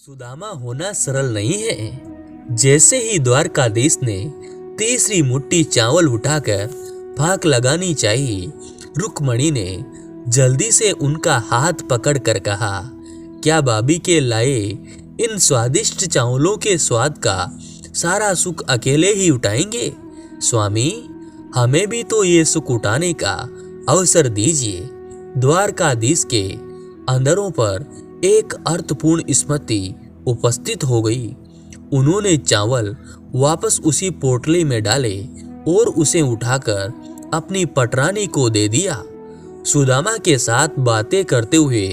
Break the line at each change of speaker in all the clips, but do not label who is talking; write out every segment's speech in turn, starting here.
सुदामा होना सरल नहीं है। जैसे ही द्वारकाधीश ने तीसरी मुट्ठी चावल उठाकर फाक लगानी चाहिए, रुक्मणी ने जल्दी से उनका हाथ पकड़कर कहा, क्या भाभी के लाए इन स्वादिष्ट चावलों के स्वाद का सारा सुख अकेले ही उठाएंगे? स्वामी, हमें भी तो ये सुख उठाने का अवसर दीजिए। द्वारकाधीश के अंदरों पर एक अर्थपूर्ण स्मृति उपस्थित हो गई। उन्होंने चावल वापस उसी पोटली में डाले और उसे उठाकर अपनी पटरानी को दे दिया। सुदामा के साथ बातें करते हुए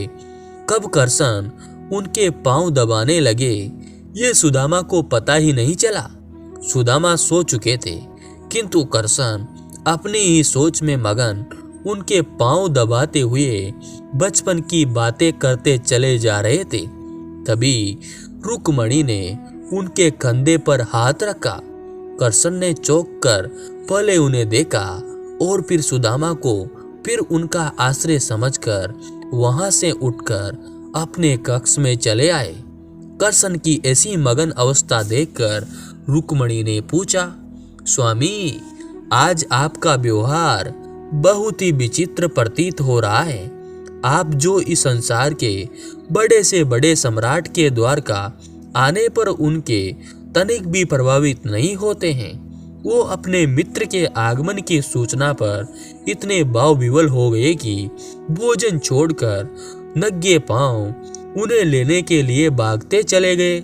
कब करसन उनके पांव दबाने लगे, ये सुदामा को पता ही नहीं चला। सुदामा सो चुके थे, किंतु करसन अपनी ही सोच में मगन उनके पांव दबाते हुए बचपन की बातें करते चले जा रहे थे। तभी रुक्मणी ने उनके कंधे पर हाथ रखा। करसन ने चौंक कर पहले उन्हें देखा और फिर सुदामा को, फिर उनका आश्रय समझकर वहां से उठकर अपने कक्ष में चले आए। करसन की ऐसी मगन अवस्था देखकर रुक्मणी ने पूछा, स्वामी, आज आपका व्यवहार बहुत ही विचित्र प्रतीत हो रहा है। आप जो इस संसार के बड़े से बड़े सम्राट के द्वार का आने पर उनके तनिक भी प्रभावित नहीं होते हैं, वो अपने मित्र के आगमन की सूचना पर इतने भाव विवल हो गए कि भोजन छोड़कर नंगे पांव उन्हें लेने के लिए भागते चले गए।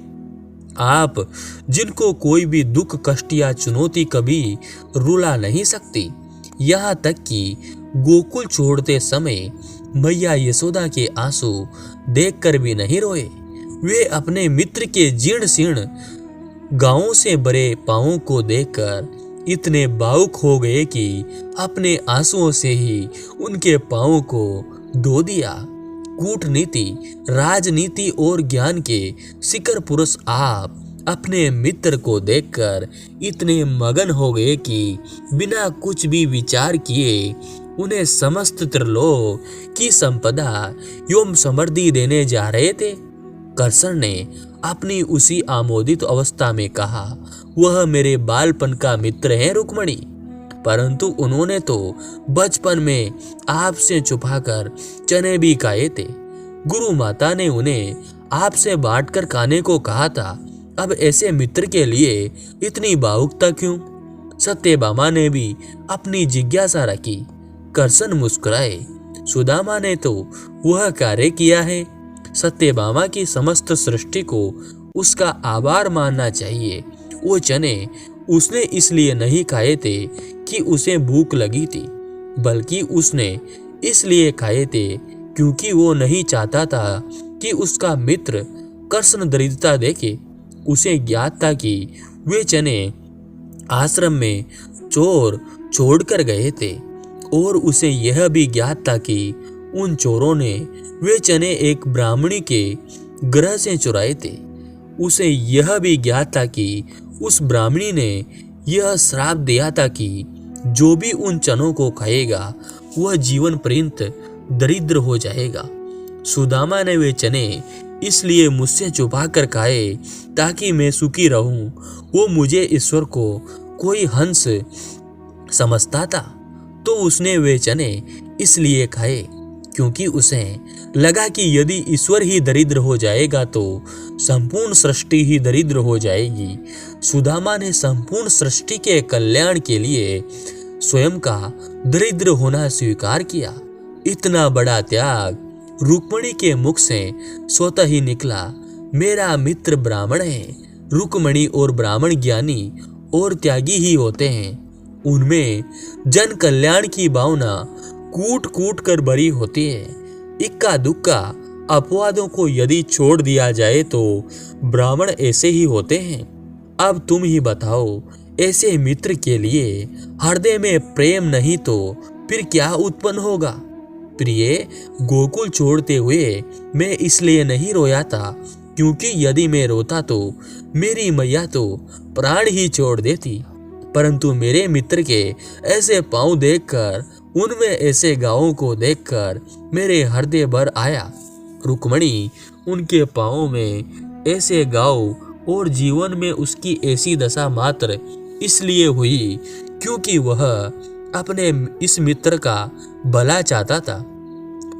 आप, जिनको कोई भी दुख, कष्ट या चुनौती कभी रुला नहीं सकती, यहाँ तक कि गोकुल छोड़ते समय मैया यशोदा के आंसू देखकर भी नहीं रोए। वे अपने मित्र के जीर्ण शीर्ण गांवों से भरे पांवों को देखकर इतने भावुक हो गए कि अपने आंसुओं से ही उनके पांवों को धो दिया। कूटनीति, राजनीति और ज्ञान के शिखर पुरुष आप अपने मित्र को देखकर इतने मगन हो गए कि बिना कुछ भी विचार किए उन्हें समस्त त्रिलोक की संपदा एवं समृद्धि देने जा रहे थे। करसन ने अपनी उसी आमोदित अवस्था में कहा, वह मेरे बालपन का मित्र है रुक्मणी, परंतु उन्होंने तो बचपन में आपसे छुपाकर चने भी खाए थे। गुरु माता ने उन्हें आपसे बांटकर खाने को कहा था। अब ऐसे मित्र के लिए इतनी भावुकता क्यों? सत्यभामा ने भी अपनी जिज्ञासा रखी। करसन मुस्कुराए। सुदामा ने तो वह कार्य किया है। सत्यभामा की समस्त सृष्टि को उसका आभार मानना चाहिए। वो चने उसने इसलिए नहीं खाए थे कि उसे भूख लगी थी, बल्कि उसने इसलिए खाए थे क्योंकि वो नहीं चाहता था कि उसका मित्र करसन दरिद्रता देखे। उसे ज्ञात था कि वे चने आश्रम में चोर छोड़कर गए थे और उसे यह भी ज्ञात था कि उन चोरों ने वे चने एक ब्राह्मणी के गृह से चुराए थे। उसे यह भी ज्ञात था कि उस ब्राह्मणी ने यह श्राप दिया था कि जो भी उन चनों को खाएगा वह जीवन पर्यंत दरिद्र हो जाएगा। सुदामा ने वे चने इसलिए मुझसे छुपा कर खाए ताकि मैं सुखी रहूं। वो मुझे ईश्वर को कोई हंस समझता था, तो उसने वे चने इसलिए खाए क्योंकि उसे लगा कि यदि ईश्वर ही दरिद्र हो जाएगा तो संपूर्ण सृष्टि ही दरिद्र हो जाएगी। सुदामा ने संपूर्ण सृष्टि के कल्याण के लिए स्वयं का दरिद्र होना स्वीकार किया। इतना बड़ा त्याग रुक्मणी के मुख से स्वतः ही निकला। मेरा मित्र ब्राह्मण है। रुक्मणी और ब्राह्मण ज्ञानी और त्यागी ही होते हैं। उनमें जन कल्याण की भावना कूट कूट कर भरी होती है। इक्का दुक्का अपवादों को यदि छोड़ दिया जाए तो ब्राह्मण ऐसे ही होते हैं। अब तुम ही बताओ, ऐसे मित्र के लिए हृदय में प्रेम नहीं तो फिर क्या उत्पन्न होगा? प्रिय, गोकुल छोड़ते हुए मैं इसलिए नहीं रोया था क्योंकि यदि मैं रोता तो मेरी मैया तो प्राण ही छोड़ देती, परंतु मेरे मित्र के ऐसे पांव देखकर, उनमें ऐसे गांवों को देखकर मेरे हृदय भर आया। रुक्मणी उनके पांवों में ऐसे गाँव और जीवन में उसकी ऐसी दशा मात्र इसलिए हुई क्योंकि वह अपने इस मित्र का भला चाहता था।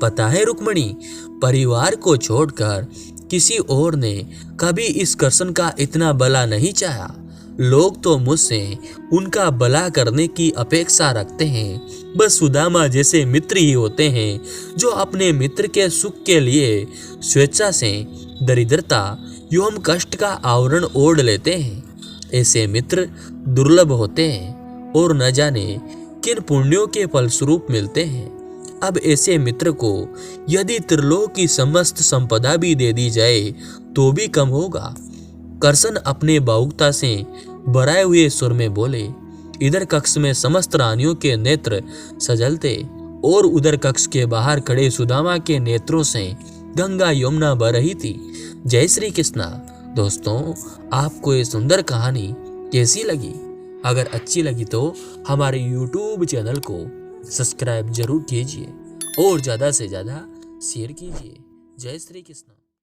पता है रुक्मणी, परिवार को छोड़कर किसी और ने कभी इस करसन का इतना भला नहीं चाहा। लोग तो मुझसे उनका भला करने की अपेक्षा रखते हैं। बस सुदामा जैसे मित्र ही होते हैं जो अपने मित्र के सुख के लिए स्वेच्छा से दरिद्रता एवं कष्ट का आवरण ओढ़ लेते हैं। ऐसे मित्र दुर्लभ होते हैं और न जाने किन पुण्यों के फलस्वरूप मिलते हैं। अब ऐसे मित्र को यदि त्रिलोक की समस्त संपदा भी दे दी जाए तो भी कम होगा। करसन अपने भावुकता से भराए हुए सुर में बोले। इधर कक्ष में समस्त रानियों के नेत्र सजलते और उधर कक्ष के बाहर खड़े सुदामा के नेत्रों से गंगा यमुना बह रही थी। जय श्री कृष्णा। दोस्तों, आपको ये सुंदर कहानी कैसी लगी? अगर अच्छी लगी तो हमारे YouTube चैनल को सब्सक्राइब जरूर कीजिए और ज़्यादा से ज़्यादा शेयर कीजिए। जय श्री कृष्ण।